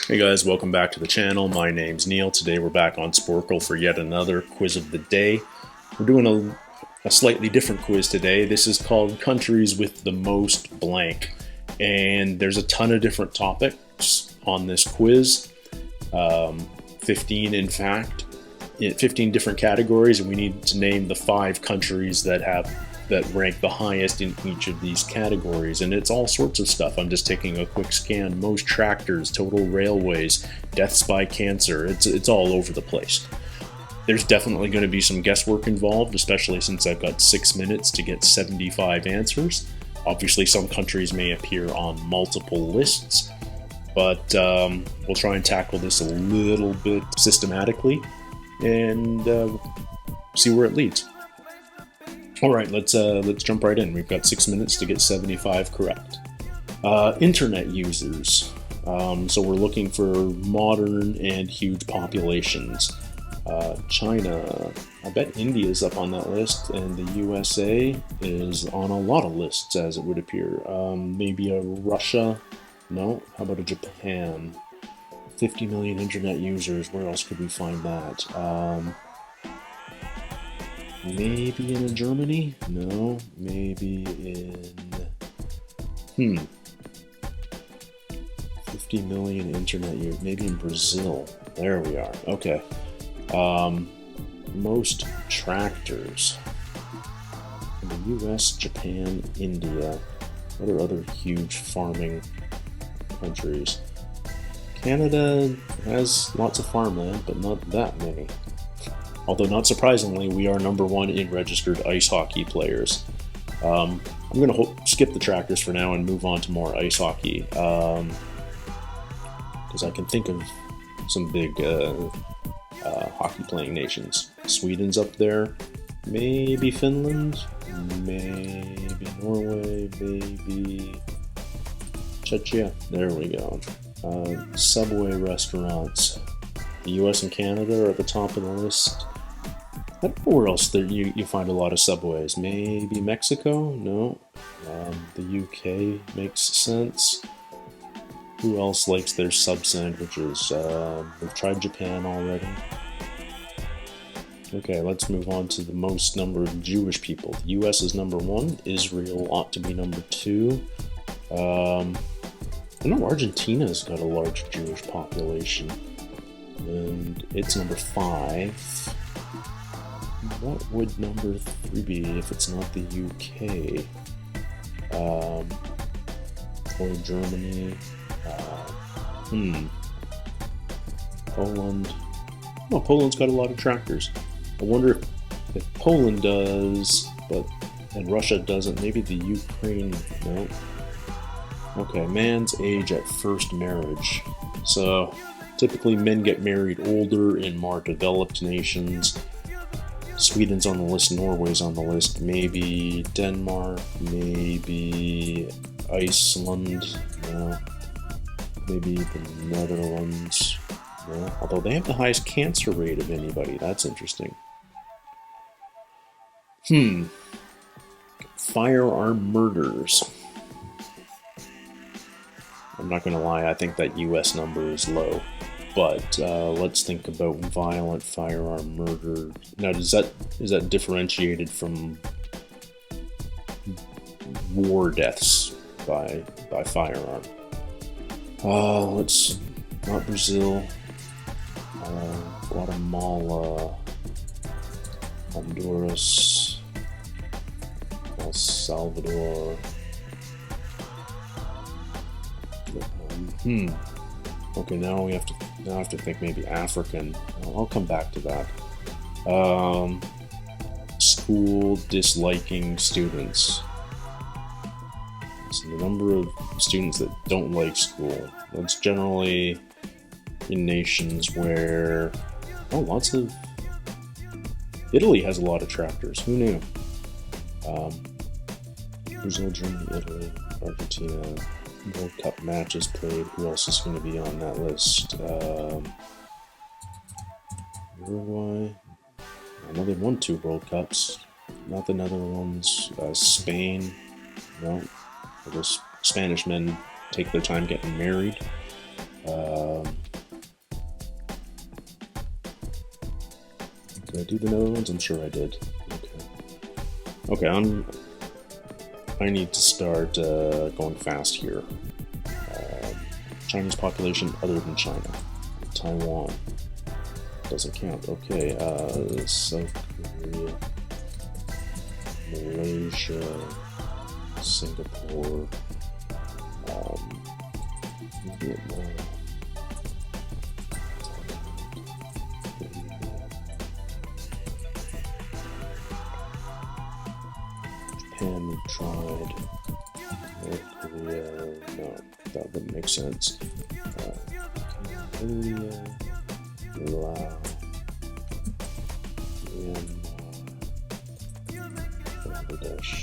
Hey guys, welcome back to the channel. My name's Neil. Today we're back on Sporcle for yet another quiz of the day. We're doing a slightly different quiz today. This is called Countries with the Most Blank. And there's a ton of different topics on this quiz. 15 in fact, 15 different categories, and we need to name the 5 countries that rank the highest in each of these categories, and it's all sorts of stuff. I'm just taking a quick scan. Most tractors, total railways, deaths by cancer. It's all over the place. There's definitely going to be some guesswork involved, especially since I've got 6 minutes to get 75 answers. Obviously, some countries may appear on multiple lists, but we'll try and tackle this a little bit systematically and see where it leads. All right, let's jump right in. We've got 6 minutes to get 75 correct. Internet users. So we're looking for modern and huge populations. China. I bet India's up on that list, and the USA is on a lot of lists, as it would appear. Maybe a Russia. No. How about a Japan? 50 million internet users. Where else could we find that? Maybe in Germany? No. Maybe in... 50 million internet users. Maybe in Brazil. There we are. Okay. Most tractors. In the US, Japan, India. What are other huge farming countries? Canada has lots of farmland, but not that many. Although, not surprisingly, we are number 1 in registered ice hockey players. I'm going to skip the tractors for now and move on to more ice hockey. Because I can think of some big hockey-playing nations. Sweden's up there. Maybe Finland. Maybe Norway. Maybe Czechia. There we go. Subway restaurants. The US and Canada are at the top of the list. I don't know where else you find a lot of subways. Maybe Mexico? No. The UK makes sense. Who else likes their sub sandwiches? We've tried Japan already. Okay, let's move on to the most number of Jewish people. The US is number 1. Israel ought to be number 2. I know Argentina's got a large Jewish population, and it's number 5. What would number 3 be if it's not the UK? Or Germany? Poland? Well, Poland's got a lot of tractors. I wonder if Poland does, and Russia doesn't. Maybe the Ukraine? No. Okay, man's age at first marriage. So, typically men get married older in more developed nations. Sweden's on the list, Norway's on the list, maybe Denmark, maybe Iceland, no. Maybe the Netherlands, no. Although they have the highest cancer rate of anybody, that's interesting. Firearm murders. I'm not gonna lie, I think that US number is low. But let's think about violent firearm murder. Now, is that differentiated from war deaths by firearm? Let's not Brazil, Guatemala, Honduras, El Salvador. Okay, now I have to think maybe African. I'll come back to that. School disliking students. So the number of students that don't like school. That's generally in nations where Italy has a lot of tractors. Who knew? Brazil, Germany, Italy, Argentina. World Cup matches played. Who else is going to be on that list? Uruguay. I know they won 2 World Cups. Not the Netherlands. Spain. No. I guess Spanish men take their time getting married. Did I do the Netherlands? I'm sure I did. Okay, I need to start going fast here. Chinese population other than China. Taiwan. Doesn't count. Okay, South Korea. Malaysia. Singapore. Vietnam. Japan, we tried. North Korea, no, that wouldn't make sense. Cambodia, Laos, Myanmar, Bangladesh,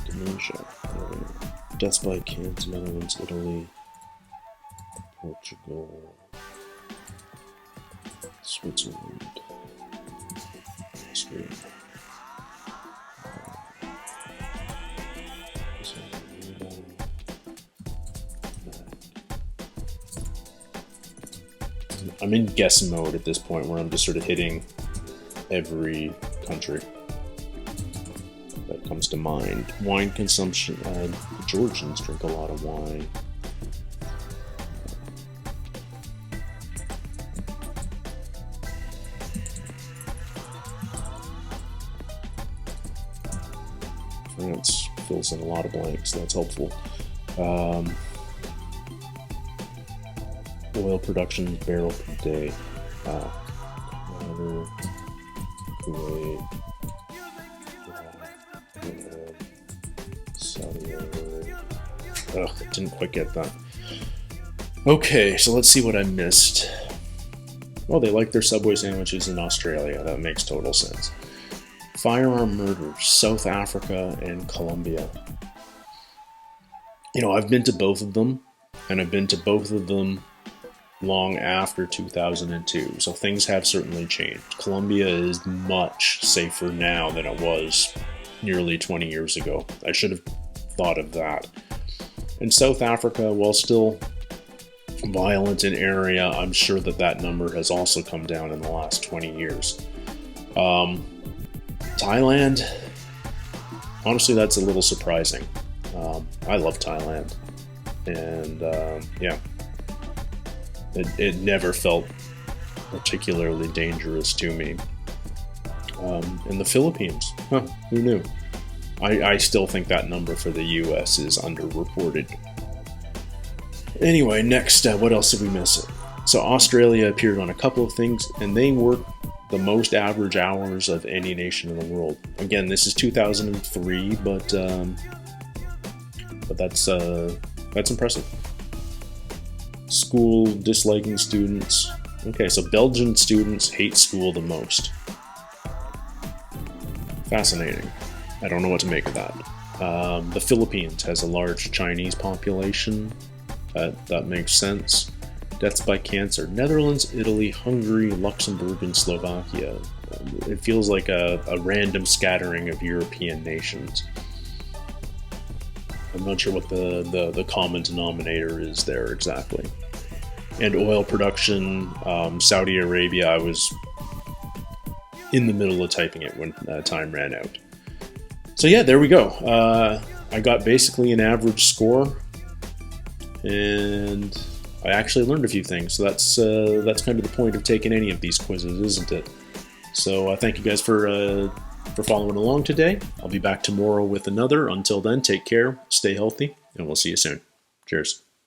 Indonesia, deaths by cancer, Netherlands, Italy, Portugal, Switzerland, Austria. I'm in guess mode at this point where I'm just sort of hitting every country that comes to mind. Wine consumption, the Georgians drink a lot of wine. France fills in a lot of blanks, so that's helpful. Oil production barrel per day. Qatar, Kuwait, Saudi Arabia. Ugh, didn't quite get that. Okay, so let's see what I missed. Well, they like their Subway sandwiches in Australia. That makes total sense. Firearm murders, South Africa and Colombia. You know, I've been to both of them, and I've been to both of them long after 2002, so things have certainly changed. Colombia is much safer now than it was nearly 20 years ago. I should have thought of that. In South Africa, while still violent in area, I'm sure that that number has also come down in the last 20 years. Thailand, honestly, that's a little surprising. I love Thailand, and yeah. It never felt particularly dangerous to me. In the Philippines, who knew? I still think that number for the US is underreported. Anyway, next, what else did we miss? So Australia appeared on a couple of things, and they work the most average hours of any nation in the world. Again, this is 2003, but that's impressive. School disliking students. Okay, so Belgian students hate school the most. Fascinating. I don't know what to make of that. The Philippines has a large Chinese population. That makes sense. Deaths by cancer. Netherlands, Italy, Hungary, Luxembourg, and Slovakia. It feels like a random scattering of European nations. I'm not sure what the common denominator is there exactly. And oil production, Saudi Arabia, I was in the middle of typing it when time ran out. So yeah, there we go. I got basically an average score, and I actually learned a few things. So that's kind of the point of taking any of these quizzes, isn't it? So thank you guys for following along today. I'll be back tomorrow with another. Until then, take care, stay healthy, and we'll see you soon. Cheers.